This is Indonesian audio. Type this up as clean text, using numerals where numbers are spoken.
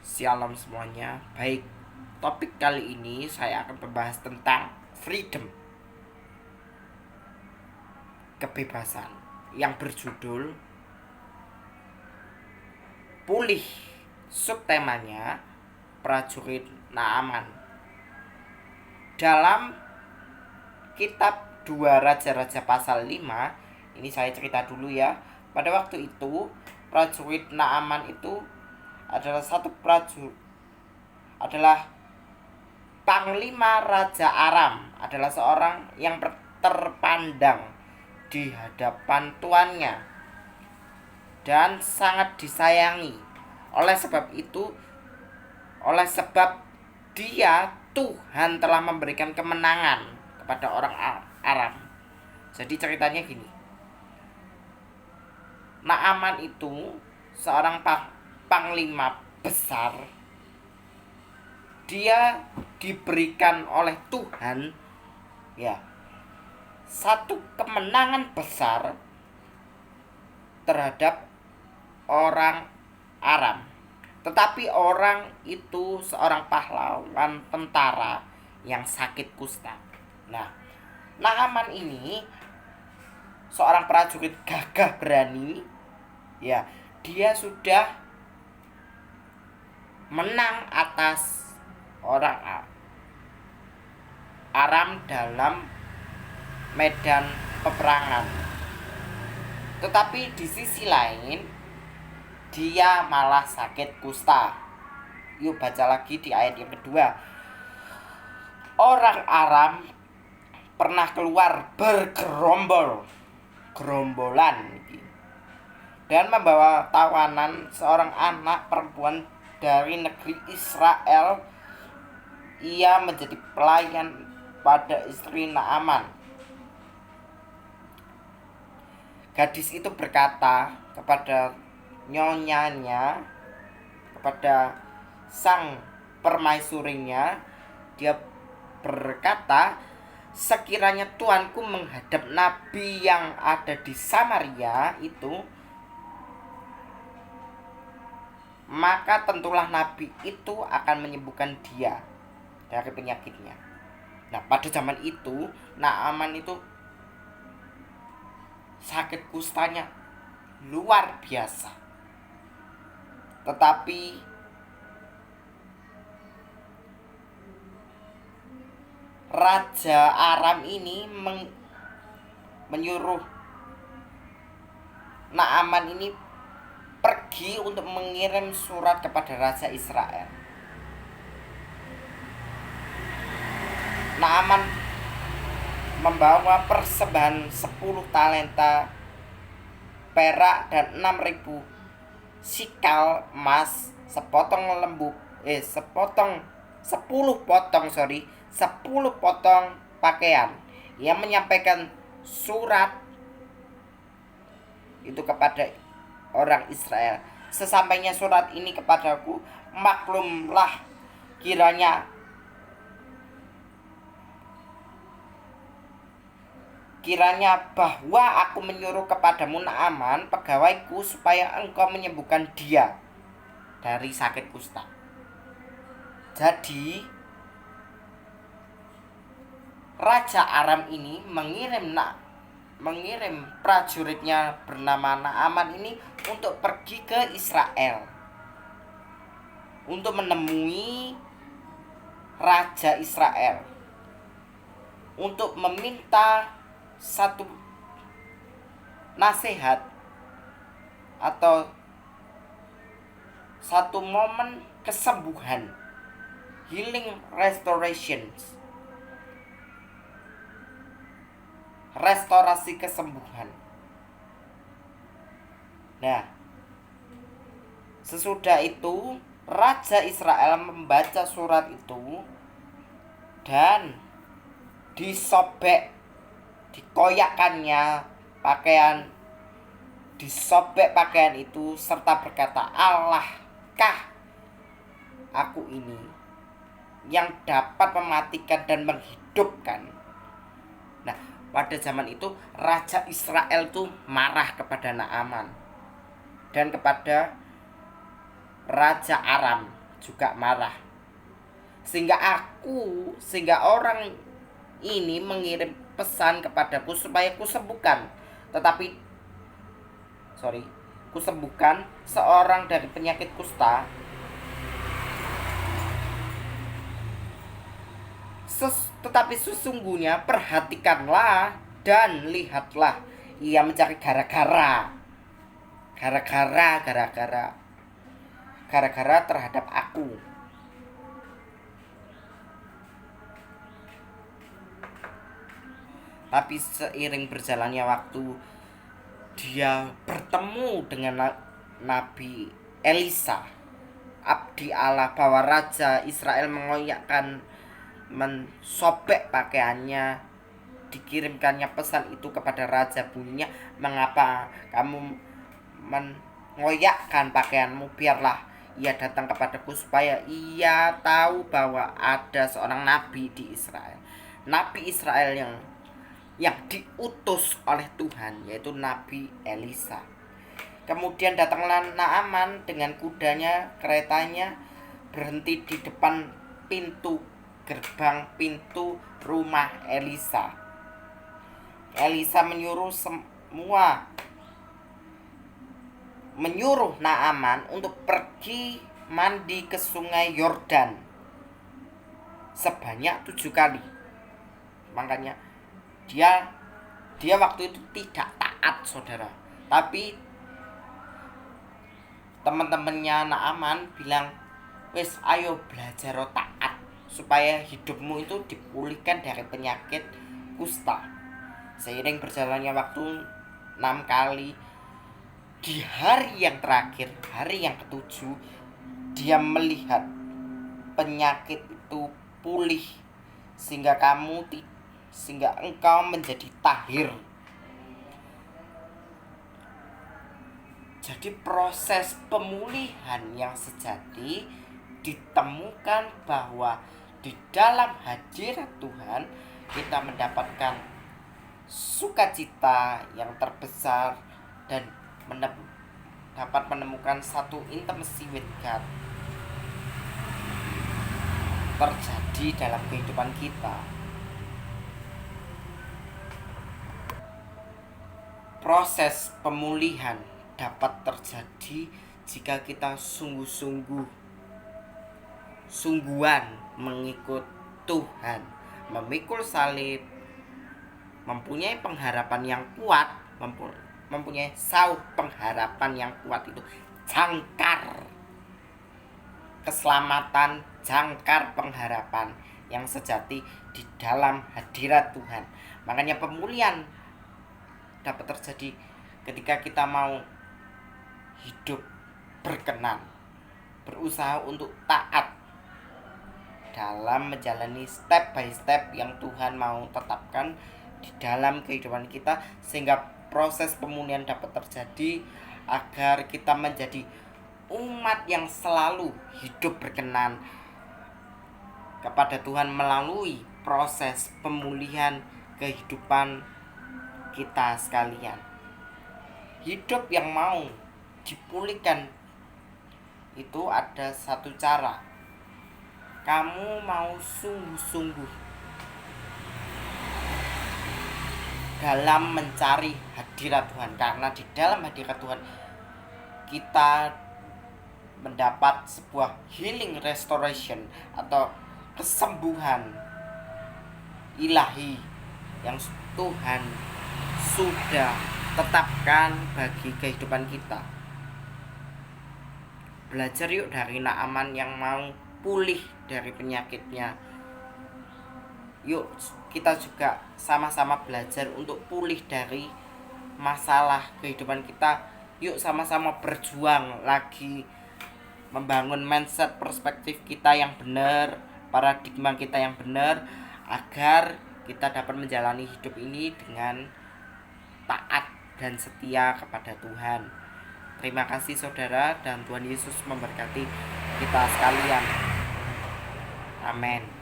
Shalom semuanya. Baik, topik kali ini saya akan membahas tentang freedom, kebebasan, yang berjudul Pulih. Subtemanya Prajurit Naaman. Dalam kitab 2 Raja-Raja pasal 5, ini saya cerita dulu ya. Pada waktu itu prajurit Naaman itu adalah Panglima Raja Aram, adalah seorang yang terpandang di hadapan tuannya dan sangat disayangi. Oleh sebab dia, Tuhan telah memberikan kemenangan kepada orang Aram. Jadi ceritanya gini. Naaman itu seorang panglima besar. Dia diberikan oleh Tuhan ya satu kemenangan besar terhadap orang Aram. Tetapi orang itu seorang pahlawan tentara yang sakit kusta. Nah, Naaman ini seorang prajurit gagah berani. Ya, dia sudah menang atas orang Aram dalam medan peperangan. Tetapi di sisi lain dia malah sakit kusta. Yuk baca lagi di ayat yang kedua. Orang Aram pernah keluar gerombolan dan membawa tawanan seorang anak perempuan dari negeri Israel. Ia menjadi pelayan pada istri Naaman. Gadis itu berkata kepada nyonyanya, kepada sang permaisurinya, dia berkata, sekiranya tuanku menghadap nabi yang ada di Samaria itu, maka tentulah nabi itu akan menyembuhkan dia dari penyakitnya. Nah, pada zaman itu Naaman itu sakit kustanya luar biasa. Tetapi Raja Aram ini menyuruh Naaman ini pergi untuk mengirim surat kepada Raja Israel. Naaman membawa persembahan 10 talenta perak dan 6.000 sikal emas, 10 potong pakaian. Ia menyampaikan surat itu kepada orang Israel. Sesampainya surat ini kepadaku, maklumlah kiranya bahwa aku menyuruh kepadamu Naaman, pegawaiku, supaya engkau menyembuhkan dia dari sakit kusta. Jadi Raja Aram ini mengirim prajuritnya bernama Naaman ini untuk pergi ke Israel, untuk menemui Raja Israel, untuk meminta satu nasihat atau satu momen kesembuhan, healing restorasi kesembuhan. Nah, sesudah itu Raja Israel membaca surat itu dan disobek pakaian itu serta berkata, Allahkah aku ini yang dapat mematikan dan menghidupkan. Nah, pada zaman itu Raja Israel tuh marah kepada Naaman dan kepada Raja Aram. juga marah. Sehingga orang ini mengirim pesan kepadaku supaya kusembuhkan seorang dari penyakit kusta. Tetapi sesungguhnya perhatikanlah dan lihatlah, ia mencari gara-gara terhadap aku. Tapi seiring berjalannya waktu, dia bertemu dengan Nabi Elisa, abdi Allah, bahwa Raja Israel mensobek pakaiannya. Dikirimkannya pesan itu kepada raja, bunyinya, mengapa kamu mengoyakkan pakaianmu? Biarlah ia datang kepadaku supaya ia tahu bahwa ada seorang nabi di Israel. Nabi Israel yang diutus oleh Tuhan, yaitu Nabi Elisa. Kemudian datanglah Naaman dengan kudanya, keretanya, berhenti di depan gerbang pintu rumah Elisa. Elisa menyuruh Naaman untuk pergi mandi ke sungai Yordan sebanyak 7 kali. Makanya dia waktu itu tidak taat, saudara. Tapi teman-temannya Naaman bilang, wis ayo belajar taat supaya hidupmu itu dipulihkan dari penyakit kusta. Seiring berjalannya waktu 6 kali, di hari yang terakhir, hari yang ke-7, dia melihat penyakit itu pulih sehingga engkau menjadi tahir. Jadi proses pemulihan yang sejati ditemukan bahwa di dalam hadirat Tuhan kita mendapatkan sukacita yang terbesar dan dapat menemukan satu intimacy with God terjadi dalam kehidupan kita. Proses pemulihan dapat terjadi jika kita sungguhan mengikut Tuhan, memikul salib, mempunyai pengharapan yang kuat, mempunyai saur pengharapan yang kuat, itu jangkar keselamatan, jangkar pengharapan yang sejati di dalam hadirat Tuhan. Makanya pemulihan dapat terjadi ketika kita mau hidup berkenan, berusaha untuk taat dalam menjalani step by step yang Tuhan mau tetapkan di dalam kehidupan kita, sehingga proses pemulihan dapat terjadi agar kita menjadi umat yang selalu hidup berkenan kepada Tuhan melalui proses pemulihan kehidupan kita sekalian. Hidup yang mau dipulihkan itu ada satu cara. Kamu mau sungguh-sungguh dalam mencari hadirat Tuhan, karena di dalam hadirat Tuhan kita mendapat sebuah healing restoration atau kesembuhan ilahi yang Tuhan sudah tetapkan bagi kehidupan kita. Belajar yuk dari Naaman yang mau pulih dari penyakitnya. Yuk kita juga sama-sama belajar untuk pulih dari masalah kehidupan kita. Yuk sama-sama berjuang lagi membangun mindset, perspektif kita yang benar, paradigma kita yang benar, agar kita dapat menjalani hidup ini dengan taat dan setia kepada Tuhan. Terima kasih saudara, dan Tuhan Yesus memberkati kita sekalian. Amin.